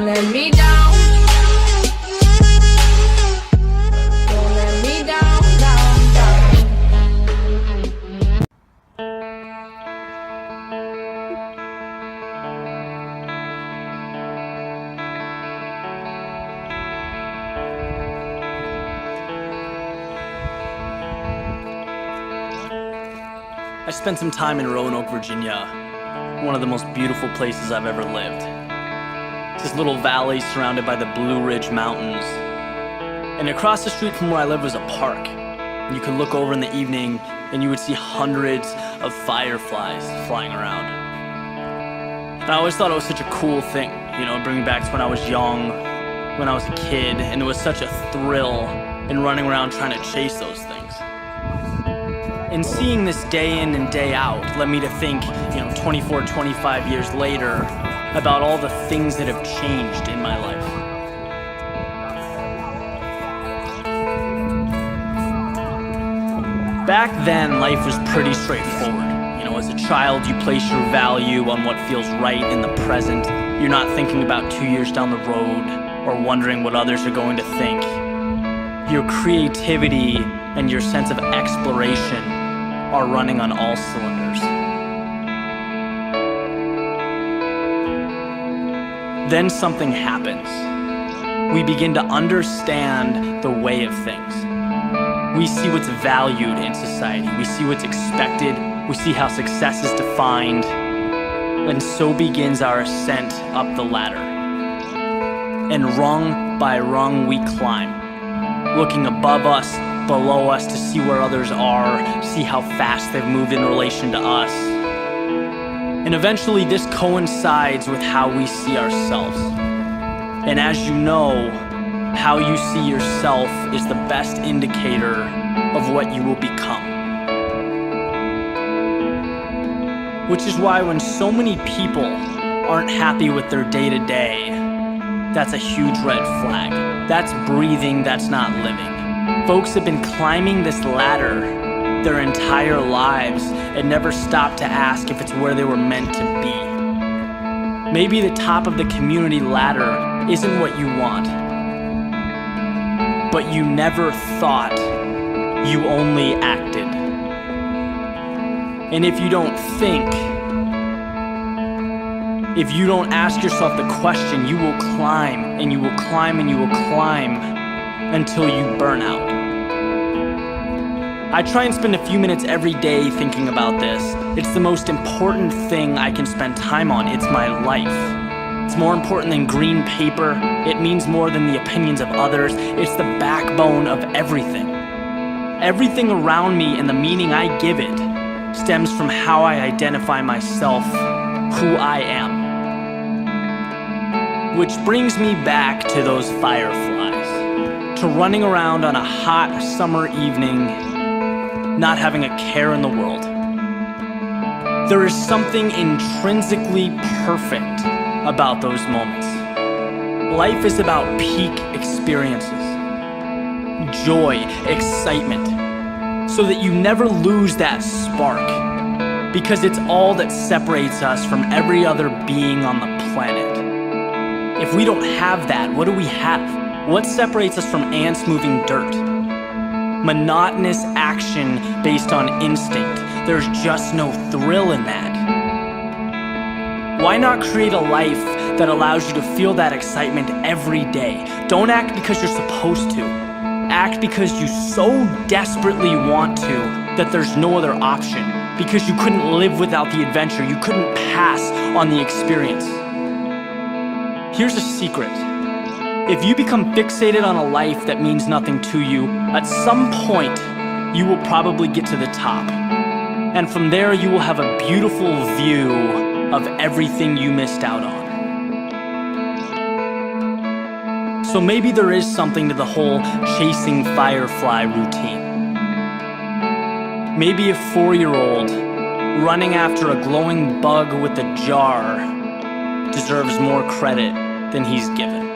let me down. Don't let me down, down, down. I spent some time in Roanoke, Virginia, one of the most beautiful places I've ever lived. It's this little valley surrounded by the Blue Ridge Mountains. And across the street from where I live was a park. You could look over in the evening and you would see hundreds of fireflies flying around. And I always thought it was such a cool thing, you know, bringing me back to when I was young, when I was a kid, and it was such a thrill in running around trying to chase those things. And seeing this day in and day out led me to think, 24, 25 years later, about all the things that have changed in my life. Back then, life was pretty straightforward. As a child, you place your value on what feels right in the present. You're not thinking about 2 years down the road or wondering what others are going to think. Your creativity and your sense of exploration are running on all cylinders. Then something happens. We begin to understand the way of things. We see what's valued in society. We see what's expected. We see how success is defined. And so begins our ascent up the ladder. And rung by rung we climb, looking above us, below us to see where others are, see how fast they've moved in relation to us. And eventually this coincides with how we see ourselves. And as you know, how you see yourself is the best indicator of what you will become. Which is why when so many people aren't happy with their day-to-day, that's a huge red flag. That's breathing, that's not living. Folks have been climbing this ladder their entire lives and never stopped to ask if it's where they were meant to be. Maybe the top of the community ladder isn't what you want, but you never thought, you only acted. And if you don't think, if you don't ask yourself the question, you will climb and you will climb and you will climb until you burn out. I try and spend a few minutes every day thinking about this. It's the most important thing I can spend time on. It's my life. It's more important than green paper. It means more than the opinions of others. It's the backbone of everything. Everything around me and the meaning I give it stems from how I identify myself, who I am. Which brings me back to those fireflies, to running around on a hot summer evening, not having a care in the world. There is something intrinsically perfect about those moments. Life is about peak experiences, joy, excitement, so that you never lose that spark, because it's all that separates us from every other being on the planet. If we don't have that, what do we have? What separates us from ants moving dirt? Monotonous action based on instinct. There's just no thrill in that. Why not create a life that allows you to feel that excitement every day? Don't act because you're supposed to. Act because you so desperately want to that there's no other option. Because you couldn't live without the adventure. You couldn't pass on the experience. Here's a secret. If you become fixated on a life that means nothing to you, at some point, you will probably get to the top. And from there, you will have a beautiful view of everything you missed out on. So maybe there is something to the whole chasing firefly routine. Maybe a 4-year-old running after a glowing bug with a jar deserves more credit than he's given.